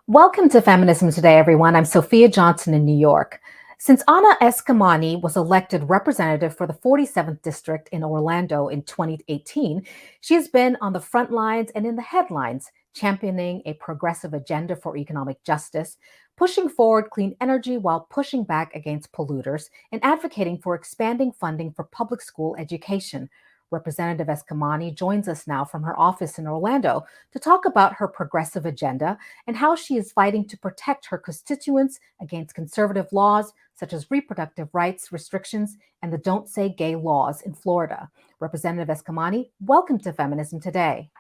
Welcome to Feminism Today, everyone. I'm Sophia Johnson in New York. Since Anna Eskamani was elected representative for the 47th District in Orlando in 2018, she has been on the front lines and in the headlines, championing a progressive agenda for economic justice, pushing forward clean energy while pushing back against polluters, and advocating for expanding funding for public school education. Representative Eskamani joins us now from her office in Orlando to talk about her progressive agenda and how she is fighting to protect her constituents against conservative laws such as reproductive rights restrictions and the Don't Say Gay laws in Florida. Representative Eskamani, welcome to Feminism Today.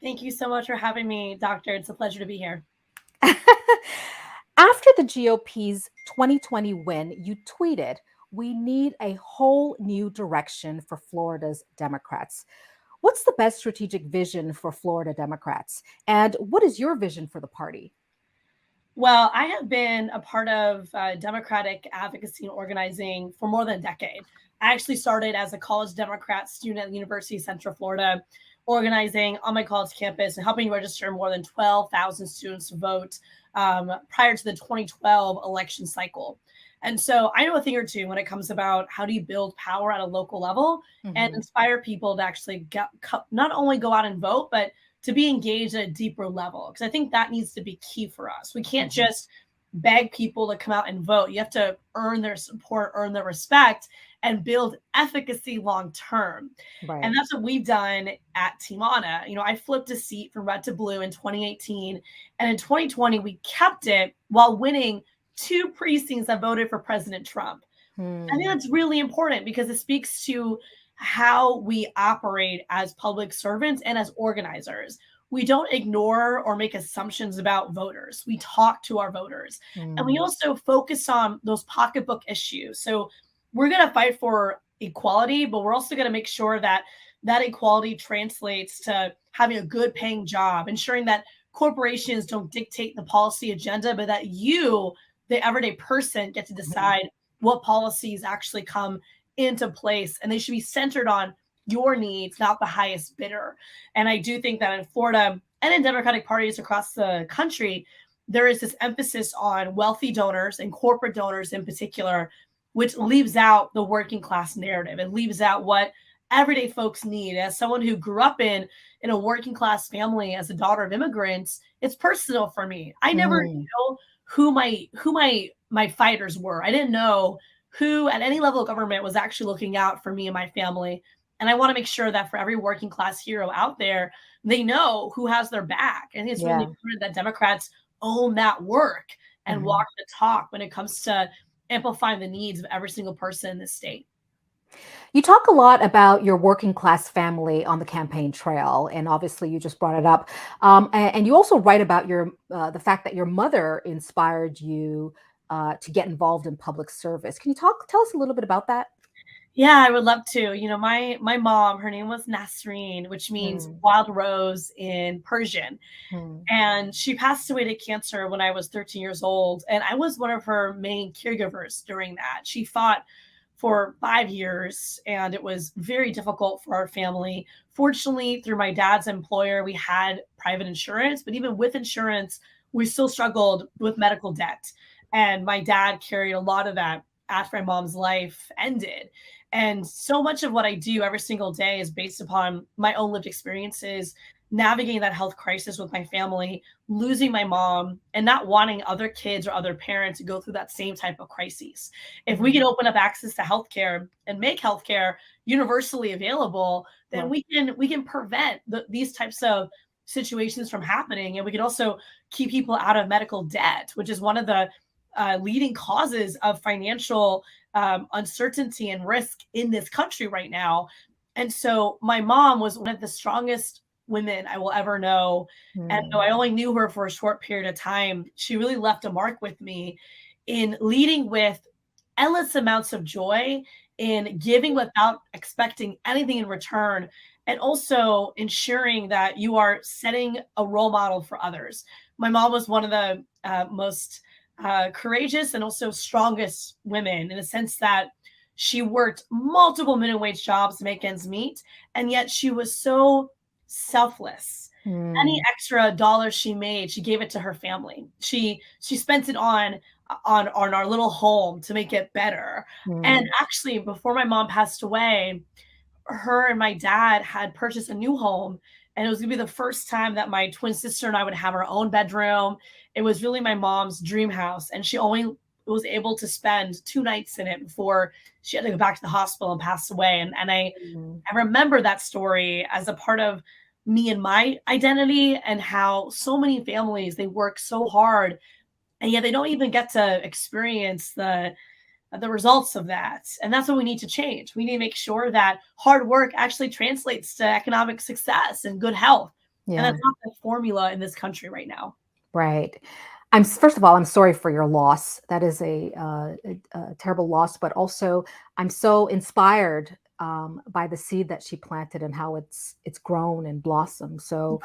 Thank you so much for having me, Doctor. It's a pleasure to be here. After the GOP's 2020 win, you tweeted, "We need a whole new direction for Florida's Democrats." What's the best strategic vision for Florida Democrats? And what is your vision for the party? Well, I have been a part of Democratic advocacy and organizing for more than a decade. I actually started as a college Democrat student at the University of Central Florida, organizing on my college campus and helping register more than 12,000 students to vote prior to the 2012 election cycle. And so I know a thing or two when it comes about how do you build power at a local level and inspire people to actually not only go out and vote, but to be engaged at a deeper level. Because I think that needs to be key for us. We can't just beg people to come out and vote. You have to earn their support, earn their respect, and build efficacy long term. Right. And that's what we've done at Team Anna. You know, I flipped a seat from red to blue in 2018. And in 2020, we kept it while winning 2 precincts that voted for President Trump. I think that's really important because it speaks to how we operate as public servants and as organizers. We don't ignore or make assumptions about voters. We talk to our voters. And we also focus on those pocketbook issues. So we're going to fight for equality, but we're also going to make sure that that equality translates to having a good paying job, ensuring that corporations don't dictate the policy agenda, but that you, the everyday person, get to decide what policies actually come into place, and they should be centered on your needs, not the highest bidder. And I do think that in Florida and in Democratic parties across the country, there is this emphasis on wealthy donors and corporate donors in particular, which leaves out the working class narrative. It leaves out what everyday folks need. As someone who grew up in a working class family as a daughter of immigrants, it's personal for me. I never knew who my fighters were. I didn't know who at any level of government was actually looking out for me and my family. And I want to make sure that for every working class hero out there, they know who has their back. And it's really important that Democrats own that work and walk the talk when it comes to amplifying the needs of every single person in this state. You talk a lot about your working class family on the campaign trail, and obviously you just brought it up. And you also write about the fact that your mother inspired you to get involved in public service. Can you tell us a little bit about that? Yeah, I would love to. You know, my mom, her name was Nasreen, which means wild rose in Persian. And she passed away to cancer when I was 13 years old. And I was one of her main caregivers during that. She fought for 5 years, and it was very difficult for our family. Fortunately, through my dad's employer, we had private insurance, but even with insurance, we still struggled with medical debt. And my dad carried a lot of that after my mom's life ended. And so much of what I do every single day is based upon my own lived experiences, navigating that health crisis with my family, losing my mom, and not wanting other kids or other parents to go through that same type of crises. If we can open up access to healthcare and make healthcare universally available, then we can prevent these types of situations from happening. And we can also keep people out of medical debt, which is one of the leading causes of financial uncertainty and risk in this country right now. And so my mom was one of the strongest women I will ever know. And though I only knew her for a short period of time, she really left a mark with me in leading with endless amounts of joy, in giving without expecting anything in return, and also ensuring that you are setting a role model for others. My mom was one of the most courageous and also strongest women in the sense that she worked multiple minimum wage jobs to make ends meet, and yet she was so selfless. Any Mm, extra dollar she made, she gave it to her family. She spent it on our little home to make it better. And mm, actually, before my mom passed away, her and my dad had purchased a new home, and it was gonna be the first time that my twin sister and I would have our own bedroom. It was really my mom's dream house, and she only was able to spend 2 nights in it before she had to go back to the hospital and pass away, and mm. I remember that story as a part of me and my identity, and how so many families, they work so hard, and yet they don't even get to experience the results of that. And that's what we need to change. We need to make sure that hard work actually translates to economic success and good health. And Yeah. that's not the formula in this country right now. Right. First of all, I'm sorry for your loss. That is a terrible loss, but also I'm so inspired by the seed that she planted and how it's grown and blossomed. So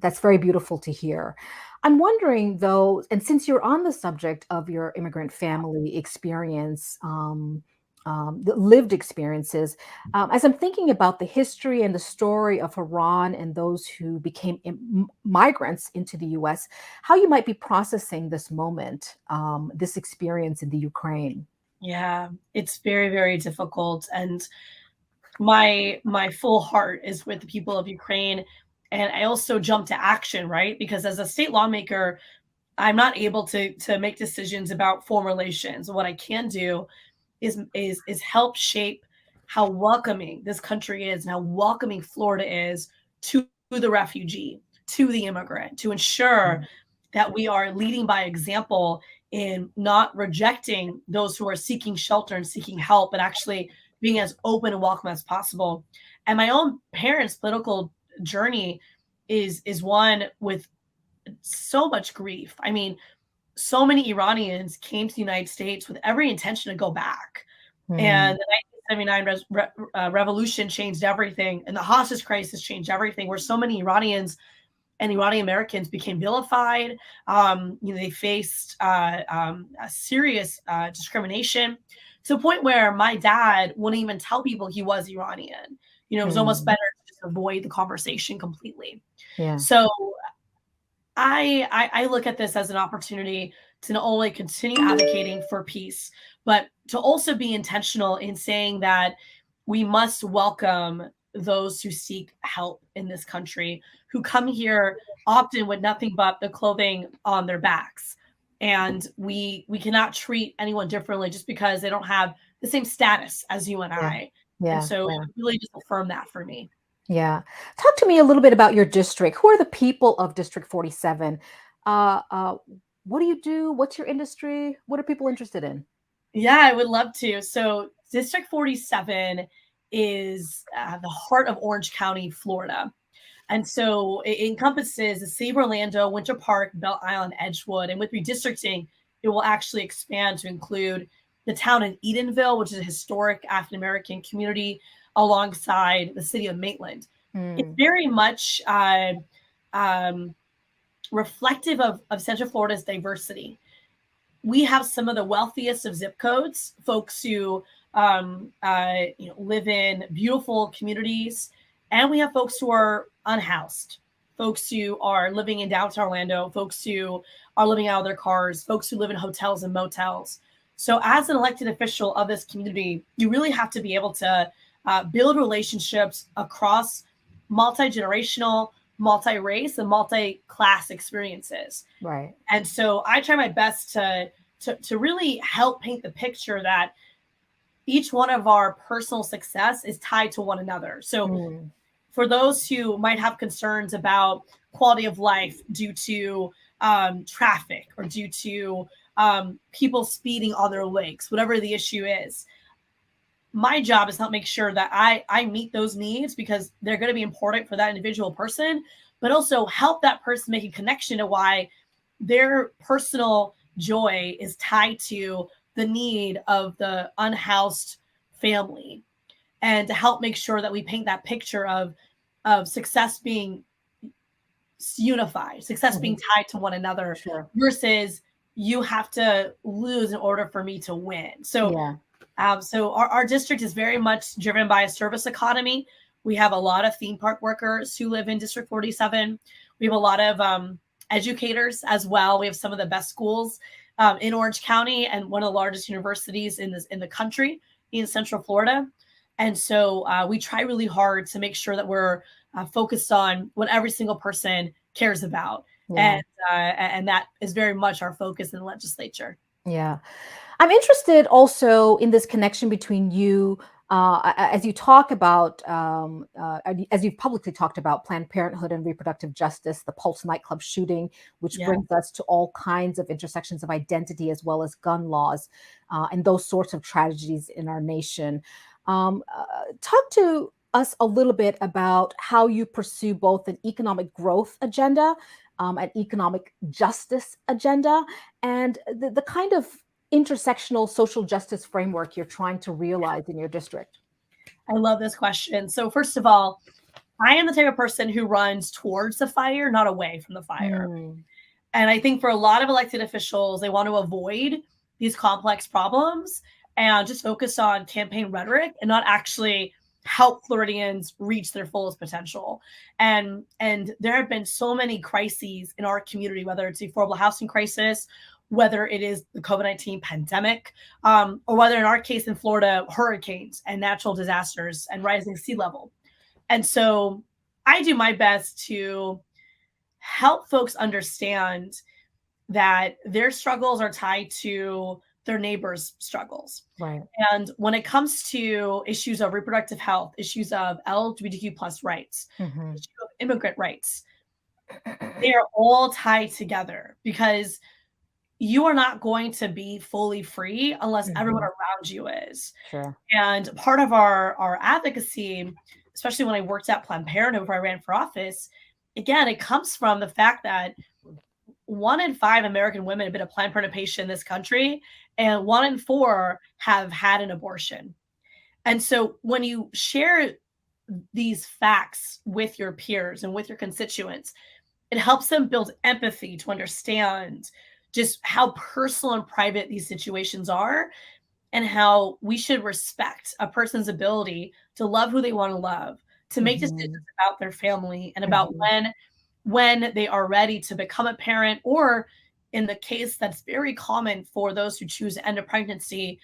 that's very beautiful to hear. I'm wondering though, and since you're on the subject of your immigrant family experience, the lived experiences, as I'm thinking about the history and the story of Iran and those who became migrants into the US, how you might be processing this moment, this experience in the Ukraine. Yeah, it's very, very difficult. And my full heart is with the people of Ukraine. And I also jump to action, right? Because as a state lawmaker, I'm not able to make decisions about foreign relations. What I can do is help shape how welcoming this country is and how welcoming Florida is to the refugee, to the immigrant, to ensure Mm, that we are leading by example in not rejecting those who are seeking shelter and seeking help, and actually being as open and welcome as possible. And my own parents' political journey is one with so much grief. I mean, so many Iranians came to the United States with every intention to go back. And mm, the 1979 revolution changed everything, and the hostage crisis changed everything, where so many Iranians and Iranian Americans became vilified. They faced a serious discrimination, to the point where my dad wouldn't even tell people he was Iranian. It was almost mm. better to just avoid the conversation completely. Yeah, So I look at this as an opportunity to not only continue advocating for peace, but to also be intentional in saying that we must welcome those who seek help in this country, who come here often with nothing but the clothing on their backs. And we cannot treat anyone differently just because they don't have the same status as you and yeah, I. And yeah, so it yeah, really just affirmed that for me. yeah. Talk to me a little bit about your district. Who are the people of District 47? Uh, uh, what do you do? What's your industry? What are people interested in? Yeah, I would love to. So, District 47 is the heart of Orange County, Florida. And so it encompasses the city of Orlando, Winter Park, Belle Isle, Edgewood. And with redistricting, it will actually expand to include the town of Edenville, which is a historic African American community, alongside the city of Maitland. It's Mm, very much um, reflective of Central Florida's diversity. We have some of the wealthiest of zip codes, folks who live in beautiful communities, and we have folks who are unhoused, folks who are living in downtown Orlando, folks who are living out of their cars, folks who live in hotels and motels. So, as an elected official of this community, you really have to be able to build relationships across multi generational, multi race, and multi class experiences. right. And so I try my best to really help paint the picture that each one of our personal success is tied to one another. So Mm, for those who might have concerns about quality of life due to traffic, or due to people speeding on their lakes, whatever the issue is, my job is not make sure that I meet those needs, because they're going to be important for that individual person, but also help that person make a connection to why their personal joy is tied to the need of the unhoused family. and to help make sure that we paint that picture of success being unified, success being tied to one another, Sure. versus you have to lose in order for me to win. So Yeah. so our district is very much driven by a service economy. We have a lot of theme park workers who live in District 47. We have a lot of educators as well. We have some of the best schools in Orange County and one of the largest universities in the country in Central Florida. And so we try really hard to make sure that we're focused on what every single person cares about. Yeah. And that is very much our focus in the legislature. Yeah. I'm interested also in this connection between you, as you talk about, as you've publicly talked about Planned Parenthood and reproductive justice, the Pulse nightclub shooting, which Yeah. brings us to all kinds of intersections of identity as well as gun laws, and those sorts of tragedies in our nation. Talk to us a little bit about how you pursue both an economic growth agenda, an economic justice agenda, and the kind of intersectional social justice framework you're trying to realize in your district? I love this question. So, first of all, I am the type of person who runs towards the fire, not away from the fire. Mm, And I think for a lot of elected officials, they want to avoid these complex problems and just focus on campaign rhetoric and not actually help Floridians reach their fullest potential. And there have been so many crises in our community, whether it's the affordable housing crisis, whether it is the COVID-19 pandemic, or whether in our case in Florida, hurricanes and natural disasters and rising sea level. And so I do my best to help folks understand that their struggles are tied to their neighbors' struggles. right. And when it comes to issues of reproductive health, issues of LGBTQ plus rights, Hmm. issue of immigrant rights, they are all tied together because you are not going to be fully free unless everyone Hmm. around you is. Sure. And part of our advocacy, especially when I worked at Planned Parenthood before I ran for office, again, it comes from the fact that 1 in 5 American women have been a Planned Parenthood patient in this country, and 1 in 4 have had an abortion. And so when you share these facts with your peers and with your constituents, it helps them build empathy to understand just how personal and private these situations are and how we should respect a person's ability to love who they want to love, to make decisions Hmm. about their family and about Hmm. when they are ready to become a parent, or in the case that's very common for those who choose to end a pregnancy,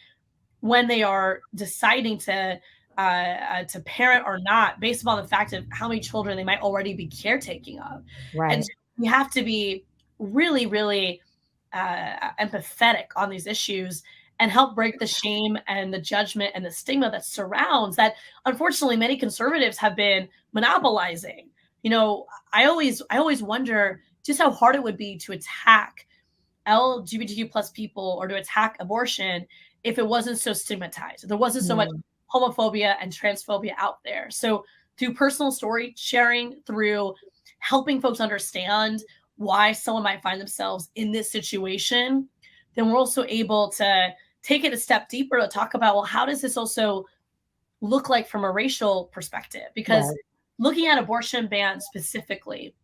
when they are deciding to parent or not, based upon the fact of how many children they might already be caretaking of. And Right. so we have to be really, really empathetic on these issues and help break the shame and the judgment and the stigma that surrounds that. Unfortunately, many conservatives have been monopolizing. You know, I always wonder just how hard it would be to attack LGBTQ plus people or to attack abortion if it wasn't so stigmatized, if there wasn't so much Mm, homophobia and transphobia out there. So through personal story sharing, through helping folks understand why someone might find themselves in this situation, then we're also able to take it a step deeper to talk about, well, how does this also look like from a racial perspective? Because right. looking at abortion bans specifically,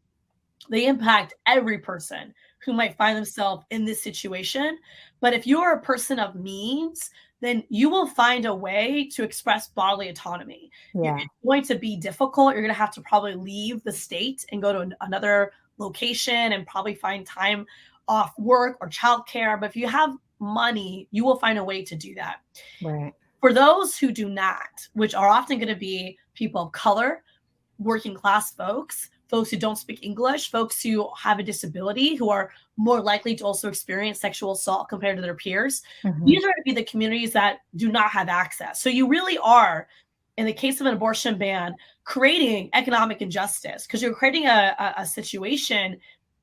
they impact every person who might find themselves in this situation. But if you're a person of means, then you will find a way to express bodily autonomy. Yeah. It's going to be difficult. You're going to have to probably leave the state and go to another location and probably find time off work or childcare. But if you have money, you will find a way to do that. Right. For those who do not, which are often going to be people of color, working class folks, folks who don't speak English, folks who have a disability, who are more likely to also experience sexual assault compared to their peers. Hmm. These are going to be the communities that do not have access. So you really are, in the case of an abortion ban, creating economic injustice because you're creating a situation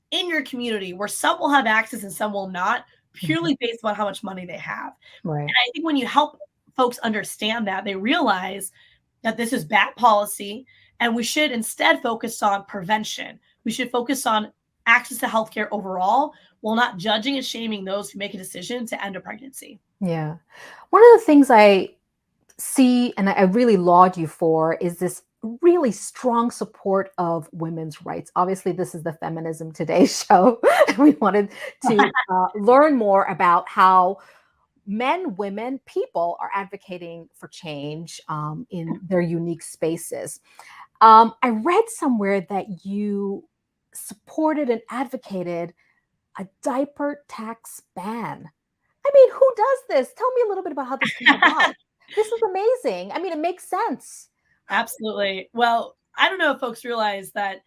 in your community where some will have access and some will not, Hmm. purely based on how much money they have. Right. And I think when you help folks understand that, they realize that this is bad policy and we should instead focus on prevention. We should focus on access to healthcare overall while not judging and shaming those who make a decision to end a pregnancy. Yeah. One of the things I see, and I really laud you for, is this really strong support of women's rights. Obviously, this is the Feminism Today show. We wanted to learn more about how men, women, people are advocating for change in their unique spaces. I read somewhere that you supported and advocated a diaper tax ban. I mean, who does this? Tell me a little bit about how this came about. This is amazing. I mean, it makes sense. Absolutely. Well, I don't know if folks realize that.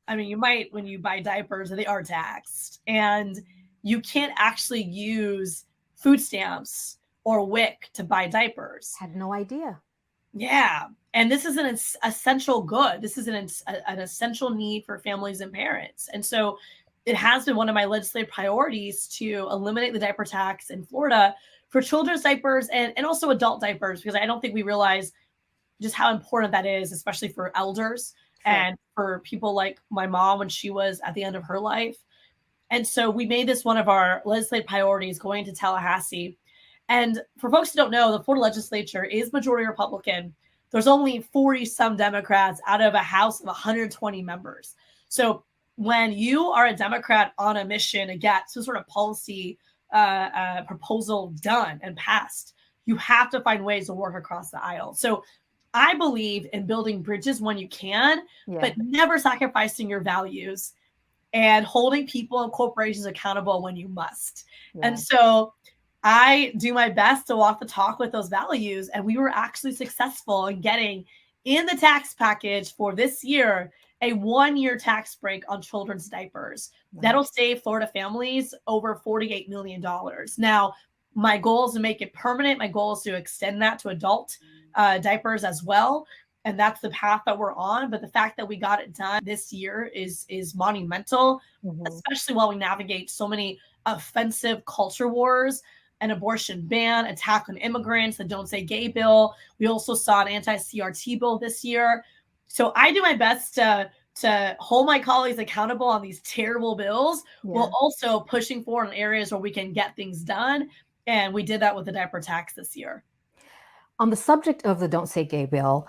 I mean, you might when you buy diapers, they are taxed, and you can't actually use food stamps or WIC to buy diapers. Had no idea. Yeah. And this is an essential good. This is an essential need for families and parents. And so it has been one of my legislative priorities to eliminate the diaper tax in Florida for children's diapers and also adult diapers, because I don't think we realize just how important that is, especially for elders Sure. and for people like my mom when she was at the end of her life. And so we made this one of our legislative priorities going to Tallahassee. And for folks who don't know, the Florida legislature is majority Republican. There's only 40 some Democrats out of a House of 120 members. So when you are a Democrat on a mission to get some sort of policy proposal done and passed, you have to find ways to work across the aisle. So I believe in building bridges when you can, Yeah. but never sacrificing your values and holding people and corporations accountable when you must. Yeah. And so I do my best to walk the talk with those values. And we were actually successful in getting in the tax package for this year a 1-year tax break on children's diapers. Wow. That'll save Florida families over $48 million. Now, my goal is to make it permanent. My goal is to extend that to adult diapers as well. And that's the path that we're on. But the fact that we got it done this year is monumental, especially while we navigate so many offensive culture wars, an abortion ban, attack on immigrants, the Don't Say Gay bill. We also saw an anti-CRT bill this year. So I do my best to hold my colleagues accountable on these terrible bills, while also pushing forward in areas where we can get things done. And we did that with the diaper tax this year. On the subject of the Don't Say Gay bill,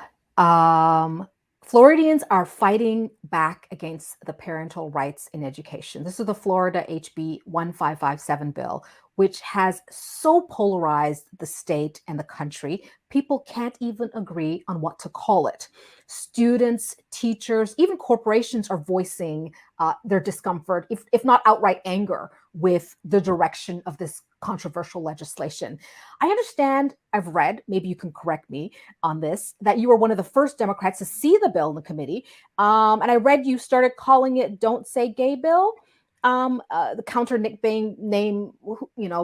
Floridians are fighting back against the parental rights in education. This is the Florida HB 1557 bill, which has so polarized the state and the country, people can't even agree on what to call it. Students, teachers, even corporations are voicing their discomfort, if not outright anger, with the direction of this controversial legislation. I understand, I've read, maybe you can correct me on this, that you were one of the first Democrats to see the bill in the committee. And I read you started calling it Don't Say Gay bill. The counter nickname name,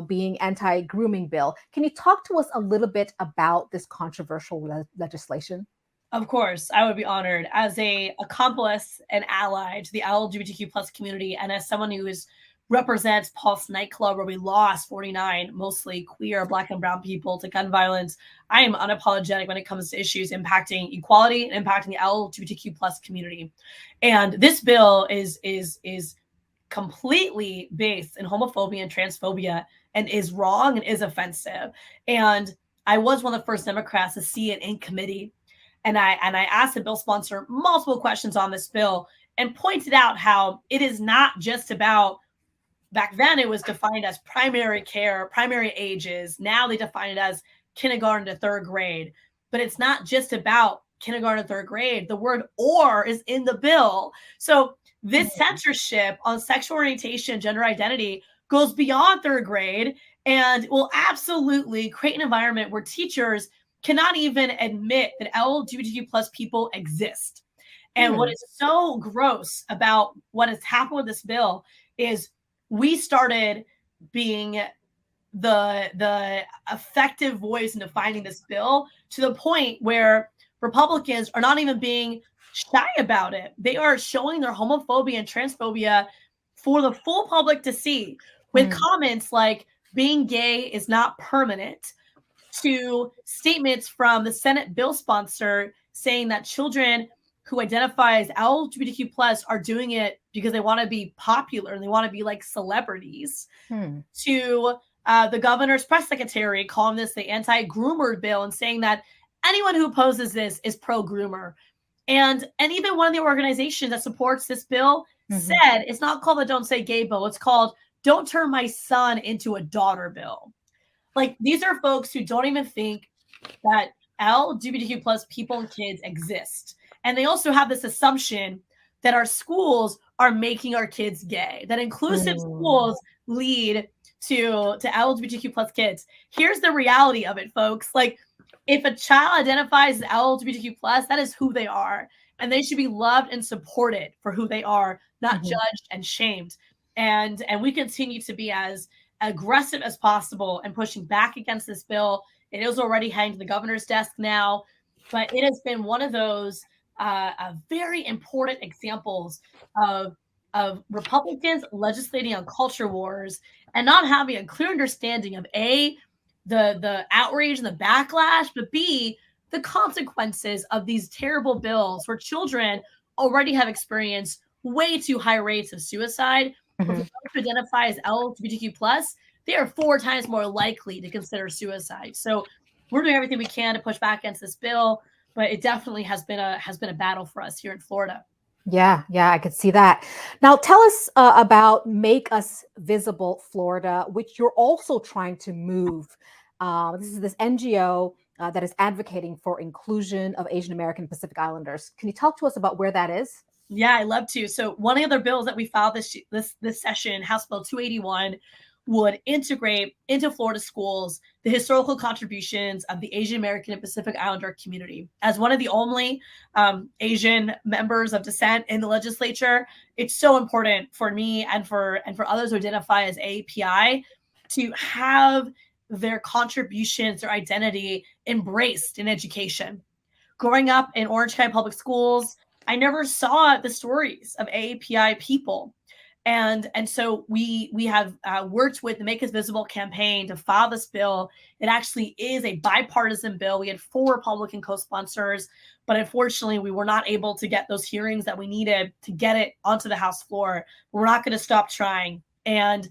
being anti-grooming bill. Can you talk to us a little bit about this controversial legislation? Of course, I would be honored as a accomplice and ally to the LGBTQ plus community, and as someone who represents Pulse nightclub, where we lost 49 mostly queer, Black and brown people to gun violence. I am unapologetic when it comes to issues impacting equality and impacting the LGBTQ plus community. And this bill is completely based in homophobia and transphobia, and is wrong and is offensive. And I was one of the first Democrats to see it in committee. And I asked the bill sponsor multiple questions on this bill and pointed out how it is not just about, back then it was defined as primary care, primary ages. Now they define it as kindergarten to third grade. But it's not just about kindergarten to third grade. The word "or" is in the bill. So this censorship on sexual orientation, gender identity goes beyond third grade and will absolutely create an environment where teachers cannot even admit that LGBTQ plus people exist. And what is so gross about what has happened with this bill is we started being the effective voice in defining this bill to the point where Republicans are not even being shy about it. They are showing their homophobia and transphobia for the full public to see, with comments like being gay is not permanent, to statements from the Senate bill sponsor saying that children who identify as LGBTQ plus are doing it because they want to be popular and they want to be like celebrities, to the governor's press secretary calling this the anti-groomer bill and saying that anyone who opposes this is pro-groomer. And even one of the organizations that supports this bill said it's not called the Don't Say Gay bill. It's called Don't Turn My Son into a Daughter bill. Like, these are folks who don't even think that LGBTQ plus people and kids exist. And they also have this assumption that our schools are making our kids gay, that inclusive schools lead to LGBTQ plus kids. Here's the reality of it, folks. Like, if a child identifies as LGBTQ plus, that is who they are. And they should be loved and supported for who they are, not judged and shamed. And we continue to be as aggressive as possible and pushing back against this bill. It is already heading to the governor's desk now, but it has been one of those very important examples of Republicans legislating on culture wars and not having a clear understanding of A, the outrage and the backlash, but B, the consequences of these terrible bills where children already have experienced way too high rates of suicide. But for those who identify as LGBTQ plus, they are 4 times more likely to consider suicide. So we're doing everything we can to push back against this bill, but it definitely has been a battle for us here in Florida. Yeah, I could see that. Now, tell us about Make Us Visible Florida, which you're also trying to move. This is this NGO that is advocating for inclusion of Asian American Pacific Islanders. Can you talk to us about where that is? Yeah, I love to. So one of the other bills that we filed this session, House Bill 281, would integrate into Florida schools the historical contributions of the Asian American and Pacific Islander community. As one of the only Asian members of descent in the legislature, it's so important for me and for others who identify as AAPI to have their contributions, their identity embraced in education. Growing up in Orange County Public Schools, I never saw the stories of AAPI people. And so we have worked with the Make Us Visible campaign to file this bill. It actually is a bipartisan bill. We had 4 Republican co-sponsors, but unfortunately we were not able to get those hearings that we needed to get it onto the House floor. We're not going to stop trying. And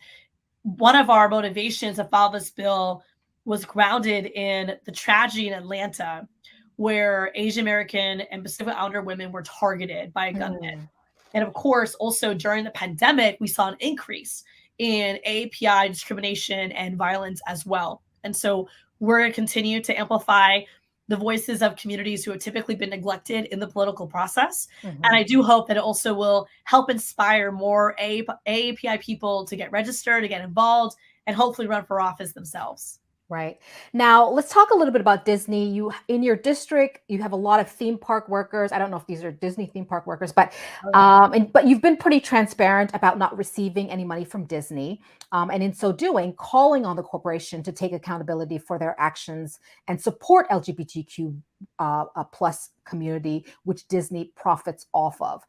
one of our motivations to file this bill was grounded in the tragedy in Atlanta, where Asian American and Pacific Islander women were targeted by a gunman. And of course, also during the pandemic, we saw an increase in AAPI discrimination and violence as well. And so we're going to continue to amplify the voices of communities who have typically been neglected in the political process. And I do hope that it also will help inspire more AAPI people to get registered, to get involved, and hopefully run for office themselves. Right. Now, let's talk a little bit about Disney. You, in your district, you have a lot of theme park workers. I don't know if these are Disney theme park workers, but but you've been pretty transparent about not receiving any money from Disney, and in so doing, calling on the corporation to take accountability for their actions and support LGBTQ plus community, which Disney profits off of.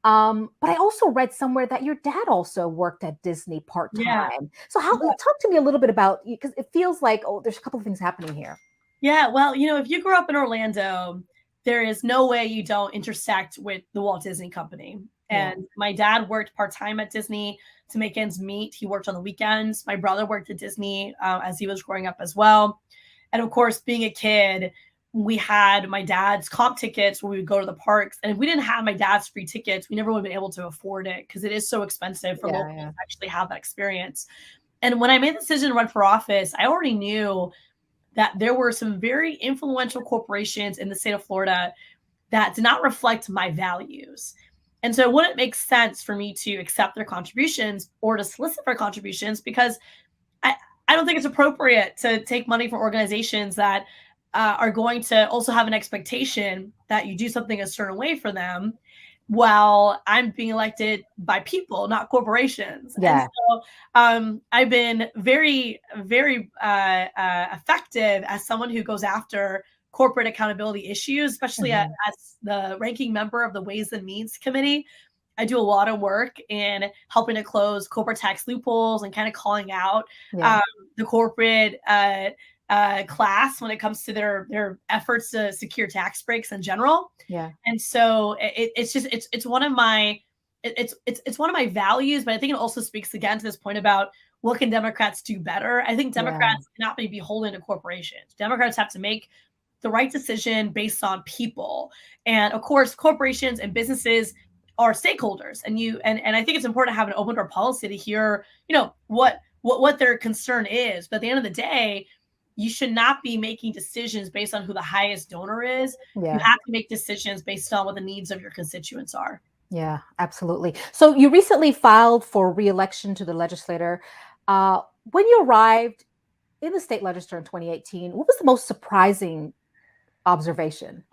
But I also read somewhere that your dad also worked at Disney part-time. Yeah. So talk to me a little bit about, because it feels like, there's a couple of things happening here. Yeah, well, if you grew up in Orlando, there is no way you don't intersect with the Walt Disney Company. And my dad worked part-time at Disney to make ends meet. He worked on the weekends. My brother worked at Disney as he was growing up as well. And of course, being a kid, we had my dad's comp tickets where we would go to the parks. And if we didn't have my dad's free tickets, we never would have been able to afford it because it is so expensive for locals to actually have that experience. And when I made the decision to run for office, I already knew that there were some very influential corporations in the state of Florida that did not reflect my values. And so it wouldn't make sense for me to accept their contributions or to solicit for contributions because I don't think it's appropriate to take money from organizations that are going to also have an expectation that you do something a certain way for them while I'm being elected by people, not corporations. Yeah. And so I've been very, very effective as someone who goes after corporate accountability issues, especially as the ranking member of the Ways and Means Committee. I do a lot of work in helping to close corporate tax loopholes and kind of calling out the corporate class when it comes to their efforts to secure tax breaks in general. Yeah. And so it's one of my values, but I think it also speaks again to this point about what can Democrats do better. I think Democrats cannot be beholden to corporations. Democrats have to make the right decision based on people. And of course, corporations and businesses are stakeholders, and I think it's important to have an open door policy to hear, what their concern is. But at the end of the day, you should not be making decisions based on who the highest donor is. You Yeah. have to make decisions based on what the needs of your constituents are. Yeah, absolutely. So you recently filed for re-election to the legislature. When you arrived in the state legislature in 2018, what was the most surprising observation?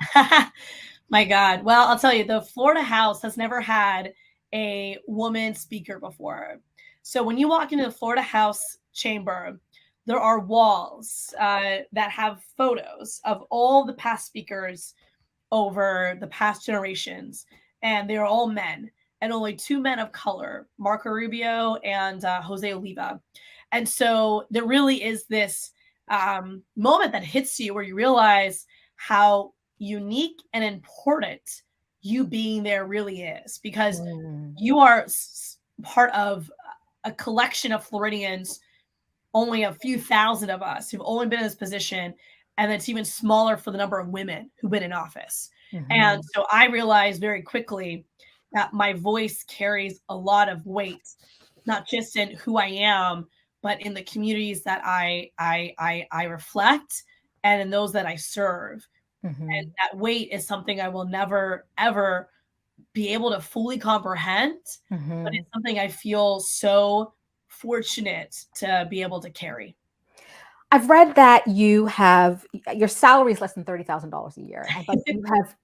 My God. Well, I'll tell you, the Florida House has never had a woman speaker before. So when you walk into the Florida House chamber, there are walls that have photos of all the past speakers over the past generations, and they are all men, and only two men of color, Marco Rubio and Jose Oliva. And so there really is this moment that hits you where you realize how unique and important you being there really is, because Mm, you are part of a collection of Floridians, only a few thousand of us who've only been in this position, and it's even smaller for the number of women who've been in office. And mhm. so I realized very quickly that my voice carries a lot of weight, not just in who I am, but in the communities that I reflect, and in those that I serve. And Mhm, that weight is something I will never ever be able to fully comprehend, but mhm. it's something I feel so fortunate to be able to carry. I've read that your salary is less than $30,000 a year, but you have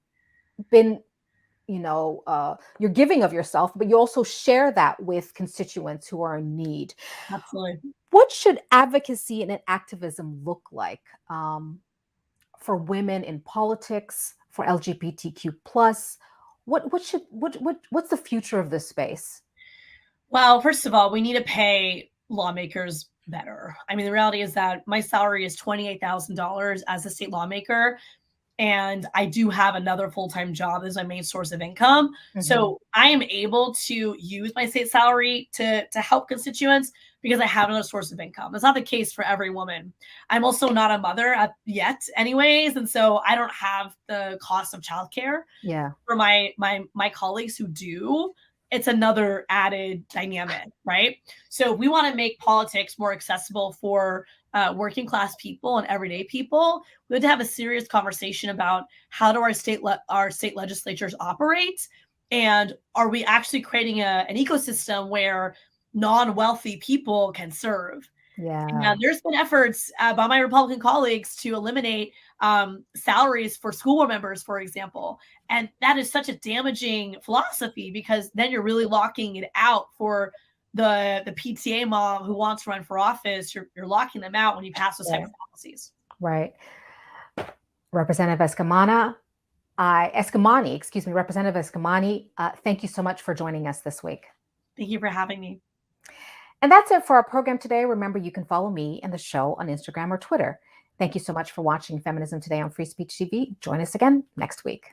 been, you're giving of yourself, but you also share that with constituents who are in need. Absolutely. What should advocacy and activism look like for women in politics, for LGBTQ plus? What's the future of this space? Well, first of all, we need to pay lawmakers better. I mean, the reality is that my salary is $28,000 as a state lawmaker, and I do have another full-time job as my main source of income. Mhm. So I am able to use my state salary to help constituents because I have another source of income. That's not the case for every woman. I'm also not a mother yet, anyways, and so I don't have the cost of childcare Yeah. for my colleagues who do. It's another added dynamic, right? So if we want to make politics more accessible for working class people and everyday people, we have to have a serious conversation about how do our state legislatures operate, and are we actually creating an ecosystem where non-wealthy people can serve. Yeah. And there's been efforts by my Republican colleagues to eliminate salaries for school board members, for example. And that is such a damaging philosophy, because then you're really locking it out for the PTA mom who wants to run for office. You're locking them out when you pass those type Right. of policies. Right. Representative Eskamani, excuse me, Representative Eskamani, thank you so much for joining us this week. Thank you for having me. And that's it for our program today. Remember, you can follow me and the show on Instagram or Twitter. Thank you so much for watching Feminism Today on Free Speech TV. Join us again next week.